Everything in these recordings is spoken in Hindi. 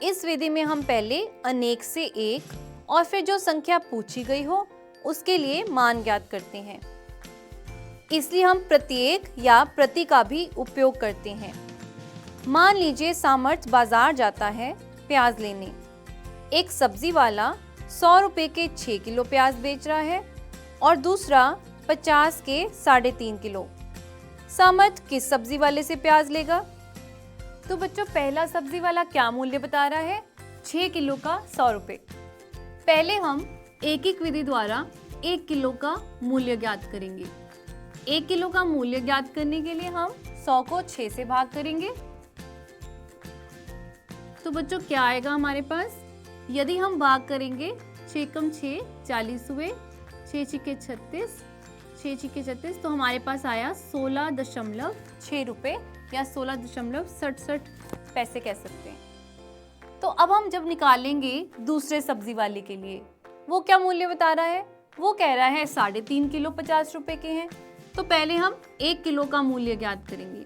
इस विधि में हम पहले अनेक से एक और फिर जो संख्या पूछी गई हो उसके लिए मान ज्ञात करते हैं। इसलिए हम प्रत्येक या प्रति का भी उपयोग करते हैं। मान लीजिए सामर्थ्य बाजार जाता है प्याज लेने। एक सब्जी वाला 100 रुपए के 6 किलो प्याज बेच रहा है और दूसरा 50 के 3.5 किलो। सामर्थ्य किस सब्जी वाले से प्याज लेगा? तो बच्चों पहला सब्जी वाला क्या मूल्य बता रहा है? 6 किलो का 100 रुपए। पहले हम एक एक विधि द्वारा 1 किलो का मूल्य ज्ञात करेंगे। 1 किलो का मूल्य ज्ञात करने के लिए हम 100 को 6 से भाग करेंगे। तो बच्चों क्या आएगा हमारे पास? यदि हम भाग करेंगे 6 कम 6 40 हुए, 6 छिके 36, 6 छिके 36, तो हमारे पास आया 16.6 रुपए या 16.67 पैसे कह सकते हैं। तो अब हम जब निकालेंगे दूसरे सब्जी वाले के लिए, वो क्या मूल्य बता रहा है? वो कह रहा है 3.5 किलो 50 रुपए के हैं। तो पहले हम 1 किलो का मूल्य ज्ञात करेंगे।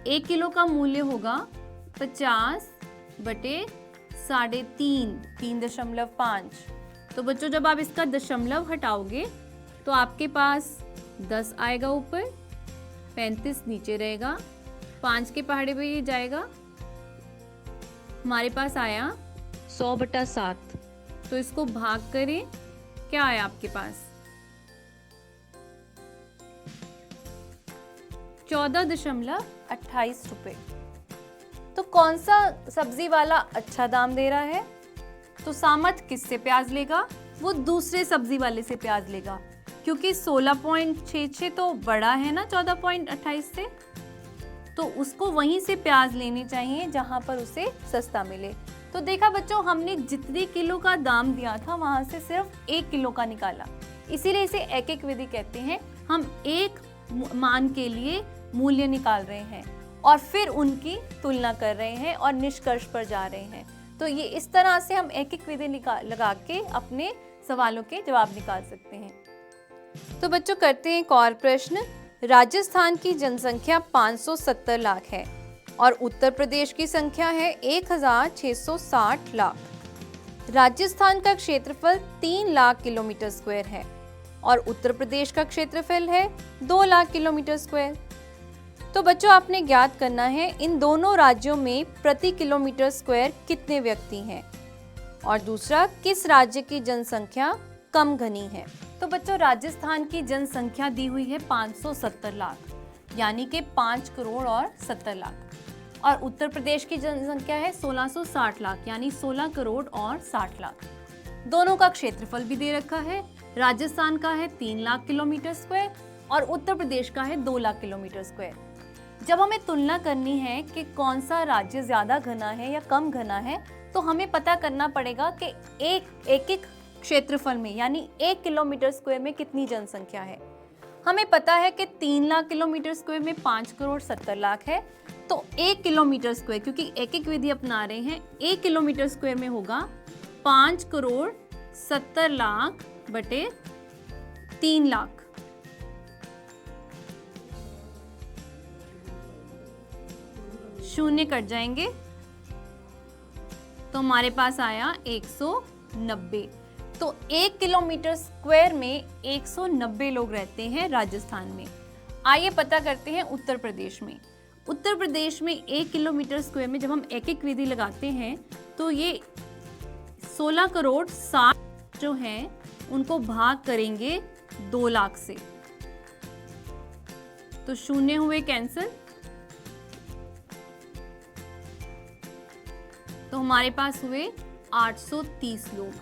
1 किलो का मूल्य होगा 50 बटे 3.5, 3.5। तो बच्चों जब आप इसका दशमलव हटाओगे तो आपके पास 10 आएगा ऊपर, 35 नीचे रहेगा, 5 के पहाड़े पे ये जाएगा। हमारे पास आया 100/7। तो इसको भाग करें, क्या आया आपके पास? 14.28 रुपए। तो कौन सा सब्जी वाला अच्छा दाम दे रहा है? तो सामर्थ्य किससे प्याज लेगा? वो दूसरे सब्जी वाले से प्याज लेगा, क्योंकि 16.66 तो बड़ा है ना 14.28 से, तो उसको वहीं से प्याज लेनी चाहिए जहां पर उसे सस्ता मिले। तो देखा बच्चों, हमने जितने किलो का दाम दिया था वहां से सिर्फ 1 किलो का निकाला। इसीलिए इसे एक एक विधि कहते हैं। हम एक मान के लिए मूल्य निकाल रहे हैं और फिर उनकी तुलना कर रहे हैं और निष्कर्ष पर जा रहे हैं। तो ये इस तरह से हम एक एक विधि लगा के अपने सवालों के जवाब निकाल सकते हैं। तो बच्चों करते हैं एक और प्रश्न। राजस्थान की जनसंख्या 570 लाख है और उत्तर प्रदेश की संख्या है 1660 लाख। राजस्थान का क्षेत्रफल 3 लाख किलोमीटर स्क्वायर है और उत्तर प्रदेश का क्षेत्रफल है 2 लाख किलोमीटर स्क्वायर। तो बच्चों आपने ज्ञात करना है इन दोनों राज्यों में प्रति किलोमीटर स्क्वायर कितने व्यक्ति हैं, और दूसरा किस राज्य की जनसंख्या कम घनी है। तो बच्चों राजस्थान की जनसंख्या दी हुई है 570 लाख, यानी कि 5 करोड़ और 70 लाख, और उत्तर प्रदेश की जनसंख्या है 1660 लाख, यानी 16 करोड़ और 60 लाख। दोनों का क्षेत्रफल भी दे रखा है। राजस्थान का है 3 लाख किलोमीटर स्क्वायर और उत्तर प्रदेश का है 2 लाख किलोमीटर स्क्वायर। जब हमें तुलना करनी है कि कौन सा राज्य ज्यादा घना है या कम घना है, तो हमें पता करना पड़ेगा कि एक क्षेत्रफल में, यानी 1 किलोमीटर स्क्वायर में कितनी जनसंख्या है। हमें पता है कि 3 लाख किलोमीटर स्क्वायर में 5 करोड़ 70 लाख है, तो 1 किलोमीटर स्क्वायर, क्योंकि एक एक विधि अपना रहे हैं, 1 किलोमीटर स्क्वायर में होगा 5 करोड़ 70 लाख बटे 3 लाख। शून्य कट जाएंगे तो हमारे पास आया 190। तो 1 किलोमीटर स्क्वायर में 190 लोग रहते हैं राजस्थान में। आइए पता करते हैं उत्तर प्रदेश में। उत्तर प्रदेश में 1 किलोमीटर स्क्वायर में जब हम एक एक विधि लगाते हैं तो ये 16 करोड़ 60 जो हैं उनको भाग करेंगे 2 लाख से, तो शून्य हुए कैंसिल। तो हमारे पास हुए 830 लोग।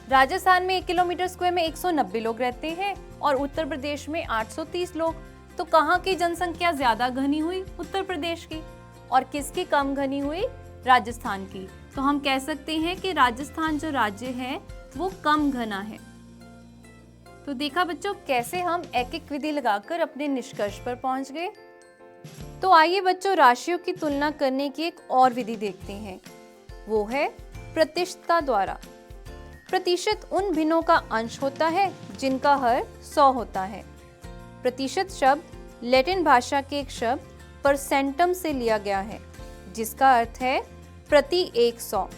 राजस्थान में 1 किलोमीटर स्क्वायर में 190 लोग रहते हैं और उत्तर प्रदेश में 830 लोग। तो कहाँ की जनसंख्या ज्यादा घनी हुई? उत्तर प्रदेश की। और किसकी कम घनी हुई? राजस्थान की। तो हम कह सकते हैं कि राजस्थान जो राज्य है वो कम घना है। तो देखा बच्चों कैसे हम एक एक विधि लगाकर अपने निष्कर्ष पर पहुंच गए। तो आइए बच्चों राशियों की तुलना करने की एक और विधि देखते हैं, वो है प्रतिशतता द्वारा। प्रतिशत उन भिन्नों का अंश होता है जिनका हर 100 होता है। प्रतिशत शब्द लैटिन भाषा के एक शब्द परसेंटम से लिया गया है, जिसका अर्थ है प्रति 100।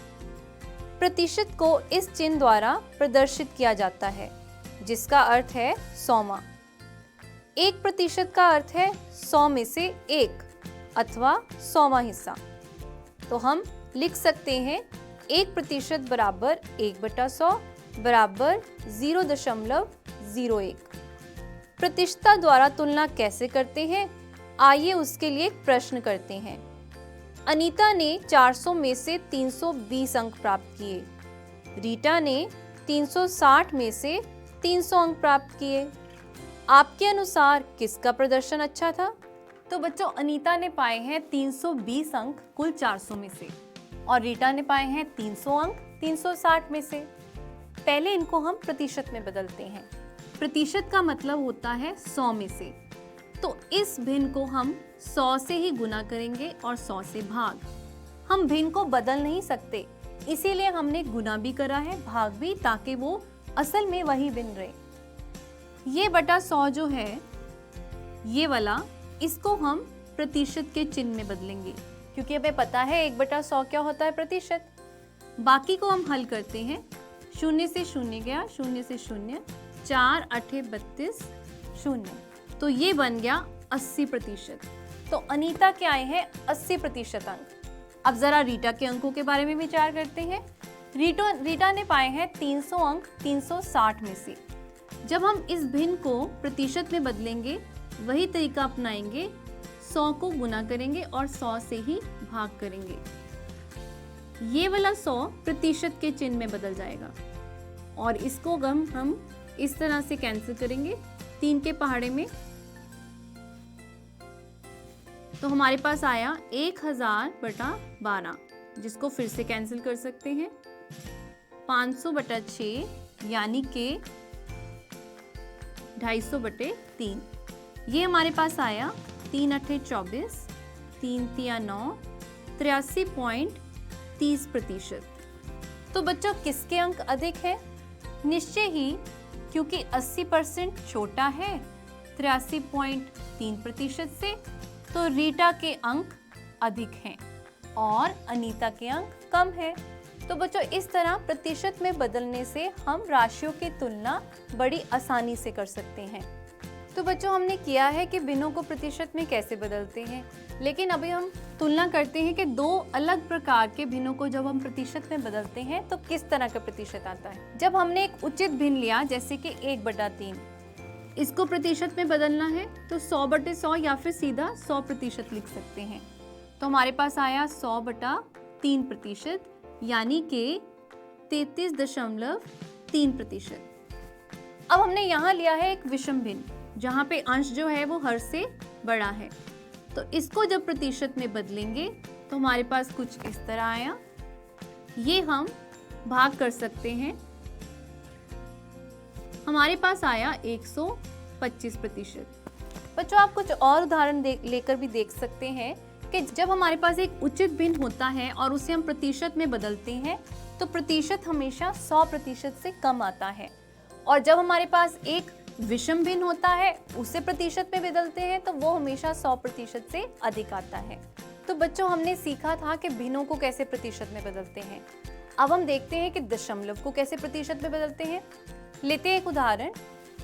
प्रतिशत को इस चिन्ह द्वारा प्रदर्शित किया जाता है, जिसका अर्थ है 100वां। 1% का अर्थ है 100 में से 1 अथवा 100वां हिस्सा। तो हम लिख सकते हैं 1% बराबर 1/100 बराबर 0.01। प्रतिशतता द्वारा तुलना कैसे करते हैं, आइए उसके लिए एक प्रश्न करते हैं। अनीता ने 400 में से 320 अंक प्राप्त किए। रीटा ने 360 में से 300 अंक प्राप्त किए। आपके अनुसार किसका प्रदर्शन अच्छा था? तो बच्चों, अनीता ने पाए हैं 320 अंक कुल 400 में से और रीटा ने पाए हैं 300 अंक 360 में से। पहले इनको हम प्रतिशत में बदलते हैं। प्रतिशत का मतलब होता है 100 में से, तो इस भिन्न को हम 100 से ही गुना करेंगे और 100 से भाग। हम भिन्न को बदल नहीं सकते, इसीलिए हमने गुना भी करा है, भाग भी, ताकि वो असल में वही भिन्न रहे। ये बटा 100 जो है, ये वाला, इसको हम प्रतिशत के चिन्ह में बदलेंगे, क्योंकि हमें पता है 1/100 क्या होता है, प्रतिशत। बाकी को हम हल करते हैं। 0 से 0 गया, 0 से 0, 4 8 32 0, तो ये बन गया 80%। तो अनीता के आए हैं 80% अंक। अब जरा रीटा के अंकों के बारे में विचार करते हैं। रीटा ने पाए हैं 300 अंक 360 में से। जब हम इस भिन्न को प्रतिशत में बदलेंगे, वही तरीका अपनाएंगे, 100 को गुना करेंगे और 100 से ही भाग करेंगे। ये वाला 100 प्रतिशत के चिन्ह में बदल जाएगा और इसको हम इस तरह से कैंसिल करेंगे 3 के पहाड़े में। तो हमारे पास आया 1000/12, जिसको फिर से कैंसिल कर सकते हैं। 500/6 यानी कि 250/3। ये हमारे पास आया 3 8 24, 3 3 9, 83.30%। तो बच्चों, किसके अंक अधिक हैं? निश्चय ही, क्योंकि 80% छोटा है 83.3% से, तो रीटा के अंक अधिक हैं और अनीता के अंक कम है। तो बच्चों, इस तरह प्रतिशत में बदलने से हम राशियों की तुलना बड़ी आसानी से कर सकते हैं। तो बच्चों, हमने किया है कि भिन्नों को प्रतिशत में कैसे बदलते हैं, लेकिन अभी हम तुलना करते हैं कि 2 अलग प्रकार के भिन्नों को जब हम प्रतिशत में बदलते हैं तो किस तरह का प्रतिशत आता है। जब हमने एक उचित भिन्न लिया, जैसे कि 1/3, इसको प्रतिशत में बदलना है तो 100/100 या फिर सीधा 100% लिख सकते हैं। तो हमारे पास आया 100/3%, यानी कि 33.3%। अब हमने यहाँ लिया है एक विषम भिन्न, जहाँ पे अंश जो है वो हर से बड़ा है। तो इसको जब प्रतिशत में बदलेंगे तो हमारे पास कुछ इस तरह आया। ये हम भाग कर सकते हैं। हमारे पास आया 125%। बच्चों, आप कुछ और उदाहरण लेकर भी देख सकते हैं कि जब हमारे पास एक उचित भिन्न होता है और उसे हम प्रतिशत में बदलते हैं तो प्रतिशत हमेशा 100% से कम आता है, और जब हमारे पास एक विषम भिन्न होता है उसे प्रतिशत में बदलते हैं तो वो हमेशा 100% से अधिक आता है। तो बच्चों, हमने सीखा था कि भिन्नों को कैसे प्रतिशत में बदलते हैं। अब हम देखते हैं कि दशमलव को कैसे प्रतिशत में बदलते हैं। लेते हैं एक उदाहरण।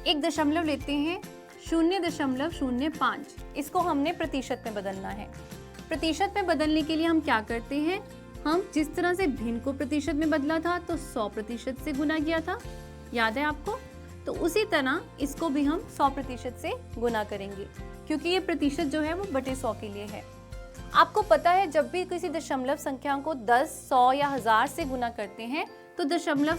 एक दशमलव लेते हैं 0.05, इसको हमने प्रतिशत में बदलना है। प्रतिशत में बदलने के लिए हम क्या करते हैं, हम जिस तरह से भिन्न को प्रतिशत में बदला था तो 100% से गुना किया था, याद है आपको? तो उसी तरह इसको भी हम 100% से गुना करेंगे, क्योंकि ये प्रतिशत जो है वो बटे 100 के लिए है। आपको पता है, जब भी किसी दशमलव संख्या को 10, 100 या 1000 से गुना करते हैं तो दशमलव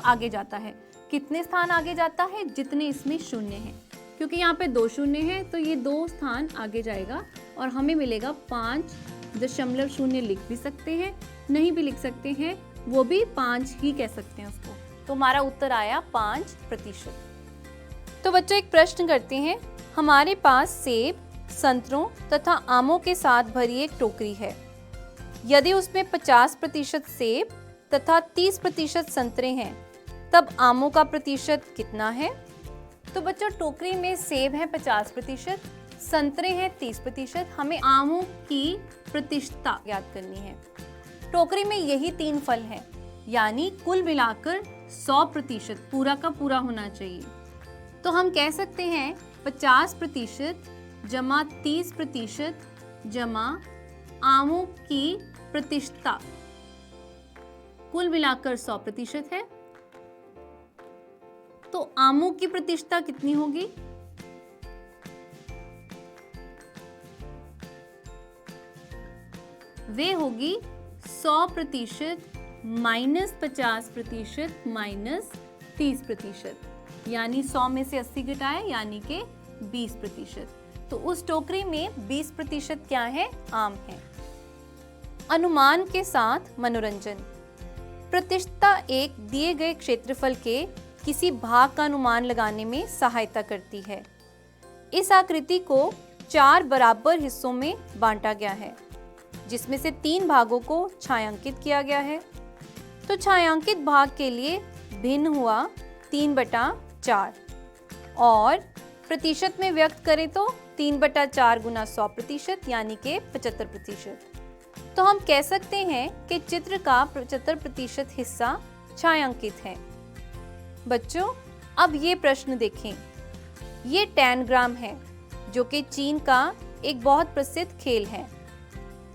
आगे जाता है। कितने स्थान आगे जाता है? जितने इसमें शून्य हैं, क्योंकि यहाँ पे 2 शून्य हैं तो ये 2 स्थान आगे जाएगा और हमें मिलेगा 5.0। लिख भी सकते हैं, नहीं भी लिख सकते हैं, वो भी 5 ही कह सकते हैं उसको। तो हमारा उत्तर आया 5%। तो बच्चों, एक प्रश्न करते हैं। हमारे पास सेब, संतरों तथा आमों के साथ भरी एक टोकरी है। यदि उसमें 50% सेब तथा 30% संतरे हैं, तब आमों का प्रतिशत कितना है? तो बच्चों, टोकरी में सेब है 50%, संतरे हैं 30%, हमें आमों की प्रतिशतता ज्ञात करनी है। टोकरी में यही 3 फल हैं, यानी कुल मिलाकर 100% पूरा का पूरा होना चाहिए। तो हम कह सकते हैं 50% जमा 30% जमा आमों की प्रतिशतता कुल मिलाकर 100% है। तो आमों की प्रतिशतता कितनी होगी? वे होगी 100% माइनस 50% माइनस 30%, यानी 100 में से 80 घटाए यानी कि 20%। तो उस टोकरी में 20% क्या है? आम है। अनुमान के साथ मनोरंजन। प्रतिशतता एक दिए गए क्षेत्रफल के किसी भाग का अनुमान लगाने में सहायता करती है। इस आकृति को 4 बराबर हिस्सों में बांटा गया है, जिसमें से 3 भागों को छायांकित किया गया है। तो छायांकित भाग के लिए भिन्न हुआ 3/4 और प्रतिशत में व्यक्त करें तो 3/4 गुना 100% यानी कि 75%। तो हम कह सकते हैं कि चित्र का 75% हिस्सा छायांकित है। बच्चों, अब ये प्रश्न देखें। ये टैनग्राम है, जो कि चीन का एक बहुत प्रसिद्ध खेल है।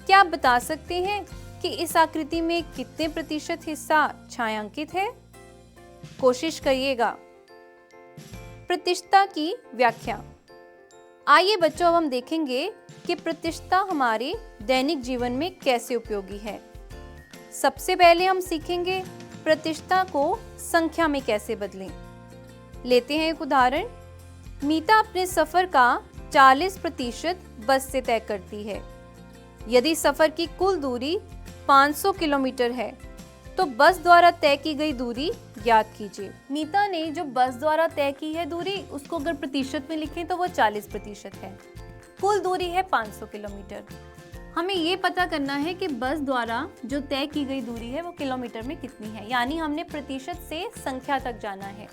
क्या आप बता सकते हैं कि इस आकृति में कितने प्रतिशत हिस्सा छायांकित है? कोशिश करिएगा। प्रतिशतता की व्याख्या। आइए बच्चों, अब हम देखेंगे कि प्रतिशतता हमारे दैनिक जीवन में कैसे उपयोगी है। सबसे पहले हम सीखेंगे प्रतिशतता को संख्या में कैसे बदलें। लेते हैं एक उदाहरण। मीता अपने सफर का 40% बस से तय करती है। यदि सफर की कुल दूरी 500 किलोमीटर है, तो बस द्वारा तय की गई दूरी ज्ञात कीजिए। मीता ने जो बस द्वारा तय की है दूरी, उसको अगर प्रतिशत में लिखें तो वो 40% है। कुल दूरी है 500 किलोमीटर। हमें ये पता करना है कि बस द्वारा जो तय की गई दूरी है वो किलोमीटर में कितनी है, यानी हमने प्रतिशत से संख्या तक जाना है।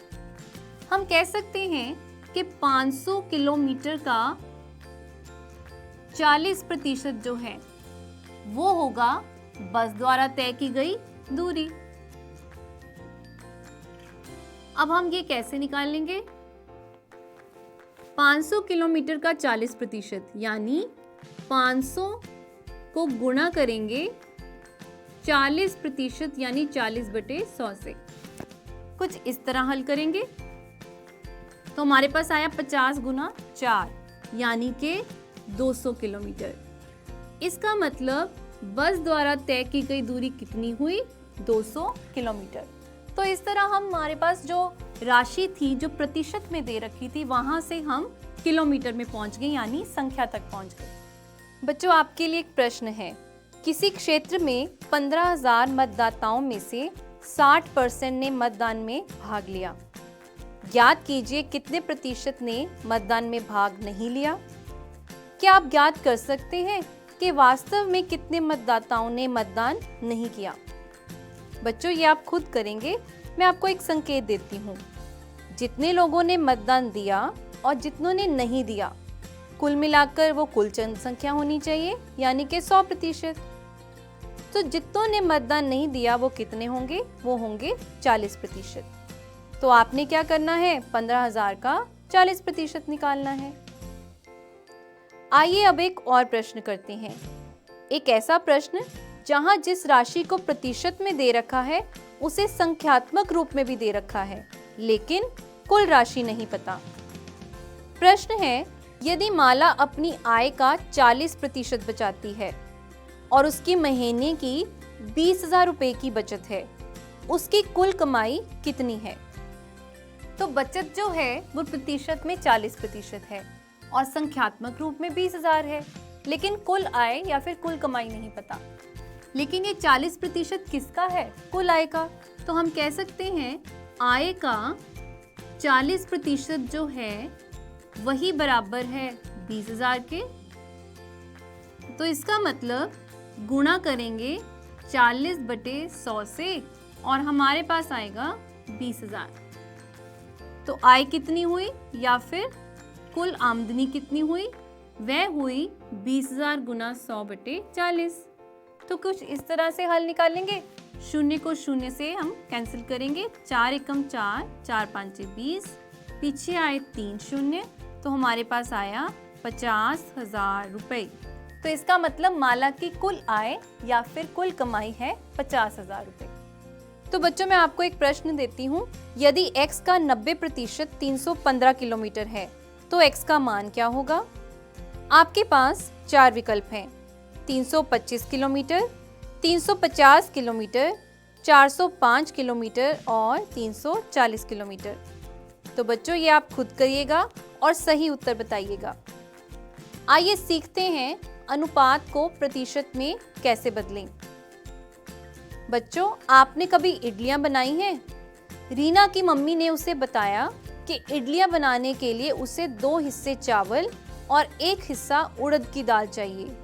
हम कह सकते हैं कि 500 किलोमीटर का 40% जो है वो होगा बस द्वारा तय की गई दूरी। अब हम ये कैसे निकाल लेंगे? 500 किलोमीटर का 40% यानी 500 को गुणा करेंगे 40% यानी 40/100 से। कुछ इस तरह हल करेंगे तो हमारे पास आया 50 गुना 4 यानी कि 200 किलोमीटर। इसका मतलब बस द्वारा तय की गई दूरी कितनी हुई? 200 किलोमीटर। तो इस तरह हमारे पास जो राशि थी, जो प्रतिशत में दे रखी थी, वहां से हम किलोमीटर में पहुंच गए, यानी संख्या तक पहुंच गए। बच्चों, आपके लिए एक प्रश्न है। किसी क्षेत्र में 15,000 मतदाताओं में से 60% ने मतदान में भाग लिया। ज्ञात कीजिए कितने प्रतिशत ने मतदान में भाग नहीं लिया। क्या आप ज्ञात कर सकते हैं कि वास्तव में कितने मतदाताओं ने मतदान नहीं किया? बच्चों, ये आप खुद करेंगे। मैं आपको एक संकेत देती हूँ। जितने लोगों ने मतदान दिया और जितनों ने नहीं दिया, कुल मिलाकर वो कुल जनसंख्या होनी चाहिए, यानी कि 100%। तो जितनों ने मतदान नहीं दिया वो कितने होंगे? वो होंगे 40%। तो आपने क्या करना है? 15,000 का 40% निकालना है। आइए अब एक और प्रश्न करते हैं। एक ऐसा प्रश्न जहां जिस राशि को प्रतिशत में दे रखा है उसे संख्यात्मक रूप में भी दे रखा है, लेकिन कुल राशि नहीं पता। प्रश्न है, यदि माला अपनी आय का 40% बचाती है और उसकी महीने की 20,000 रुपए की बचत है, उसकी कुल कमाई कितनी है? तो बचत जो है वो प्रतिशत में 40% है और संख्यात्मक रूप में 20,000 है, लेकिन कुल आय या फिर कुल कमाई नहीं पता। लेकिन ये 40% किसका है? कुल आय का। तो हम कह सकते हैं आय का 40% जो है वही बराबर है 20,000 के। तो इसका मतलब गुणा करेंगे 40/100 से और हमारे पास आएगा 20,000। तो आय कितनी हुई या फिर कुल आमदनी कितनी हुई? वह हुई 20,000 गुना 100/40। तो कुछ इस तरह से हल निकालेंगे। शून्य को शून्य से हम कैंसिल करेंगे। 4 एकम 4, 4 5 20, पीछे आए 3 शून्य, तो हमारे पास आया 50,000 रुपए। तो इसका मतलब माला की कुल आय या फिर कुल कमाई है 50,000 रुपए। तो बच्चों मैं आपको एक प्रश्न देती हूँ, यदि x का 90% 315 किलोमीटर है तो x का मान क्या होगा? आपके पास 4 विकल्प हैं, 325 किलोमीटर, 350 किलोमीटर, 405 किलोमीटर और 340 किलोमीटर। तो बच्चों ये आप खुद करिएगा और सही उत्तर बताइएगा। आइए सीखते हैं अनुपात को प्रतिशत में कैसे बदलें। बच्चों आपने कभी इडलियां बनाई हैं? रीना की मम्मी ने उसे बताया कि इडलियां बनाने के लिए उसे 2 हिस्से चावल और 1 हिस्सा उड़द की दाल चाहिए।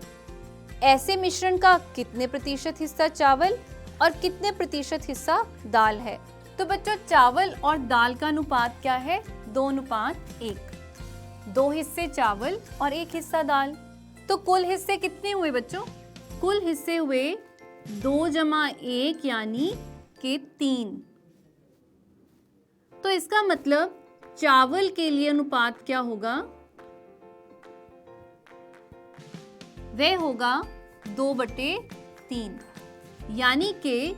ऐसे मिश्रण का कितने प्रतिशत हिस्सा चावल और कितने प्रतिशत हिस्सा दाल है? तो बच्चों चावल और दाल का अनुपात क्या है? 2:1। 2 हिस्से चावल और 1 हिस्सा दाल। तो कुल हिस्से कितने हुए बच्चों? कुल हिस्से हुए 2 जमा 1 यानी कि 3। तो इसका मतलब चावल के लिए अनुपात क्या होगा? वह होगा 2/3, यानी कि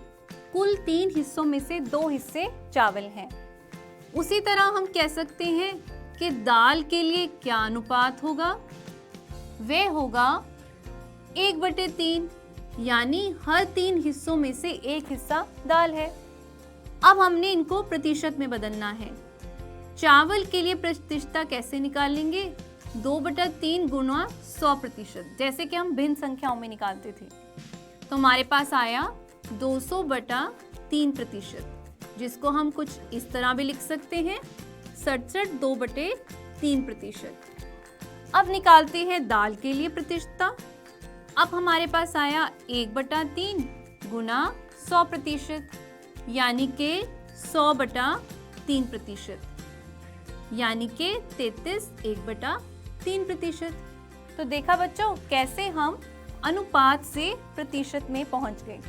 कुल 3 हिस्सों में से 2 हिस्से चावल हैं। उसी तरह हम कह सकते हैं कि दाल के लिए क्या अनुपात होगा? वह होगा 1/3, यानी हर 3 हिस्सों में से 1 हिस्सा दाल है। अब हमने इनको प्रतिशत में बदलना है। चावल के लिए प्रतिशतता कैसे निकालेंगे? 2/3 गुना 100%, जैसे कि हम भिन्न संख्याओं में निकालते थे। तो हमारे पास आया 200/3%, जिसको हम कुछ इस तरह भी लिख सकते हैं, 67 2/3%। अब निकालते हैं दाल के लिए प्रतिशतता। अब हमारे पास आया 1/3 गुना 100%, यानी कि 100/3%, यानी कि 33 1/3%। तो देखा बच्चों कैसे हम अनुपात से प्रतिशत में पहुंच गए।